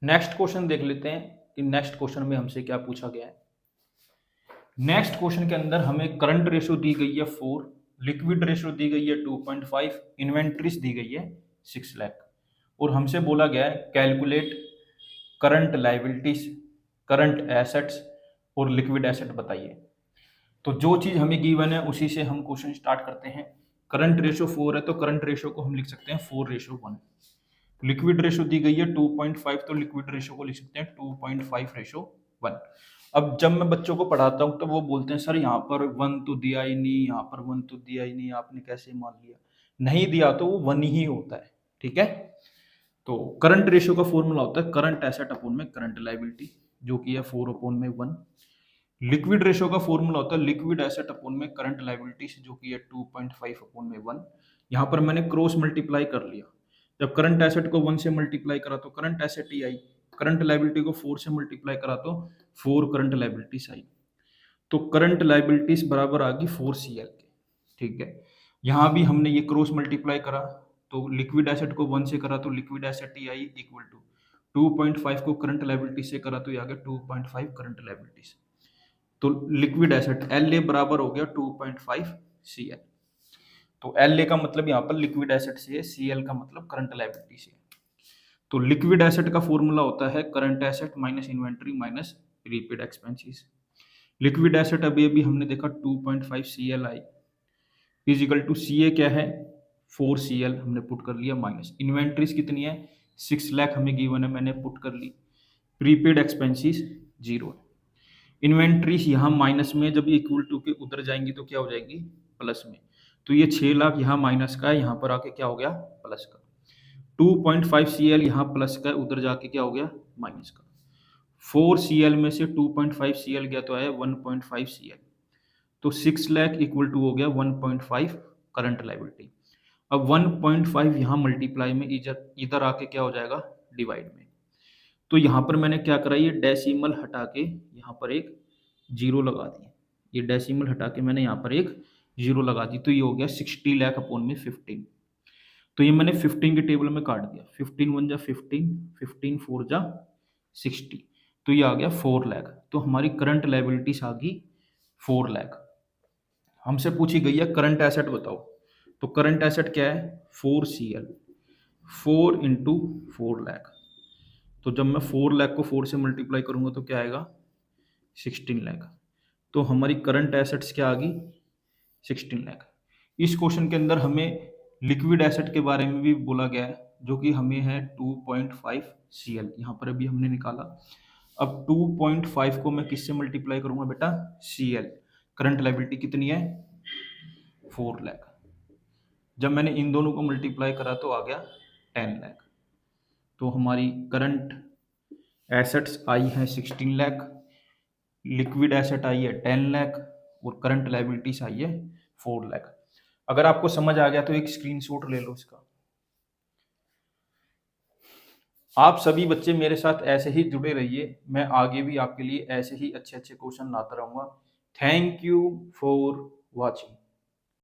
Next question देख लेते हैं कि नेक्स्ट क्वेश्चन में हमसे क्या पूछा गया है। नेक्स्ट क्वेश्चन के अंदर हमें करंट रेशो दी गई है 4, लिक्विड रेशो दी गई है 2.5, इन्वेंट्रीज दी गई है 6 लाख और हमसे बोला गया है calculate current liabilities, current assets और लिक्विड एसेट बताइए। तो जो चीज हमें गिवन है उसी से हम क्वेश्चन स्टार्ट करते हैं। करंट रेशो 4 है तो करंट रेशो को हम लिख सकते हैं 4:1। लिक्विड रेशो दी गई है 2.5 तो लिक्विड रेशो को लिख सकते हैं 2.5:1। अब जब मैं बच्चों को पढ़ाता हूँ तो वो बोलते हैं सर यहाँ पर 1 तो दिया ही नहीं, यहाँ पर 1 तो दिया ही नहीं, आपने कैसे मान लिया? नहीं दिया तो वो 1 ही होता है, ठीक है। तो करंट रेशियो का फॉर्मूला होता है करंट एसेट अपॉन में करंट लायबिलिटी, जो कि है 4/1। लिक्विड रेशियो का फॉर्मूला होता है लिक्विड एसेट अपॉन में करंट लायबिलिटी, जो कि है 2.5/1। यहाँ पर मैंने क्रॉस मल्टीप्लाई कर लिया। जब करंट एसेट को 1 से मल्टीप्लाई करा तो करंट एसेट ही आई, करंट लायबिलिटी को 4 से मल्टीप्लाई करा तो 4 करंट लायबिलिटीज आई। तो करंट लायबिलिटीज बराबर आ गई 4CL के, ठीक है। यहाँ भी हमने ये क्रॉस मल्टीप्लाई करा तो लिक्विड एसेट को 1 से करा तो लिक्विड एसेट ही आई इक्वल टू 2.5 को करंट लायबिलिटी से करा तो ये आ गया 2.5 करंट लायबिलिटीज। तो लिक्विड एसेट LA बराबर हो गया 2.5CL। तो LA का मतलब यहाँ पर लिक्विड एसेट से है, CL का मतलब करंट लायबिलिटी से है। तो लिक्विड एसेट का फॉर्मूला होता है current asset minus inventory minus prepaid expenses. Liquid asset अभी अभी हमने देखा 2.5CL I equal to CA क्या है 4CL हमने पुट कर लिया माइनस इन्वेंट्रीज कितनी है 6 लाख हमें गिवन है, मैंने पुट कर ली। प्रीपेड एक्सपेंसेस 0 है। इन्वेंट्रीज यहाँ माइनस में, जब इक्वल टू के उधर जाएंगी तो क्या हो जाएगी प्लस में। तो ये 6 लाख यहाँ माइनस का है, यहाँ पर आके क्या हो गया प्लस का। 2.5CL यहाँ प्लस का है, उधर जाके क्या हो गया माइनस का। 4CL में से 2.5CL गया तो आया 1.5CL। तो 6 लाख इक्वल टू हो गया 1.5 करंट लायबिलिटी। अब 1.5 यहाँ मल्टीप्लाई में इधर आके क्या हो जाएगा डिवाइड में। तो यहाँ पर मैंने क्या करा, ये डेसिमल हटा के यहाँ पर एक जीरो लगा दी। ये डेसिमल हटा के मैंने यहाँ पर एक जीरो लगा दी, तो ये हो गया 60 लाख अपॉन में 15। तो ये मैंने 15 के टेबल में काट दिया। 15 1 जा 15, 15 4 जा 60, तो ये आ गया 4 लाख। तो हमारी करंट लायबिलिटीज आ गई 4 लाख। हमसे पूछी गई है करंट एसेट बताओ। तो करंट एसेट क्या है 4CL, 4 इंटू 4 लाख। तो जब मैं 4 लाख को 4 से मल्टीप्लाई करूंगा तो क्या आएगा 16 लाख। तो हमारी करंट एसेट्स क्या आ गई 16 लाख। इस क्वेश्चन के अंदर हमें लिक्विड एसेट के बारे में भी बोला गया है, जो कि हमें है 2.5CL, यहाँ पर अभी हमने निकाला। अब 2.5 को मैं किससे मल्टीप्लाई करूंगा बेटा CL, करंट लायबिलिटी कितनी है 4 लाख। जब मैंने इन दोनों को मल्टीप्लाई करा तो आ गया 10 लाख। तो हमारी करंट एसेट्स आई है 16 लाख, लिक्विड एसेट आई है 10 लाख और करंट लायबिलिटीज आई है 4 लाख। अगर आपको समझ आ गया तो एक स्क्रीनशॉट ले लो इसका। आप सभी बच्चे मेरे साथ ऐसे ही जुड़े रहिए, मैं आगे भी आपके लिए ऐसे ही अच्छे अच्छे क्वेश्चन लाता रहूंगा। Thank you for watching.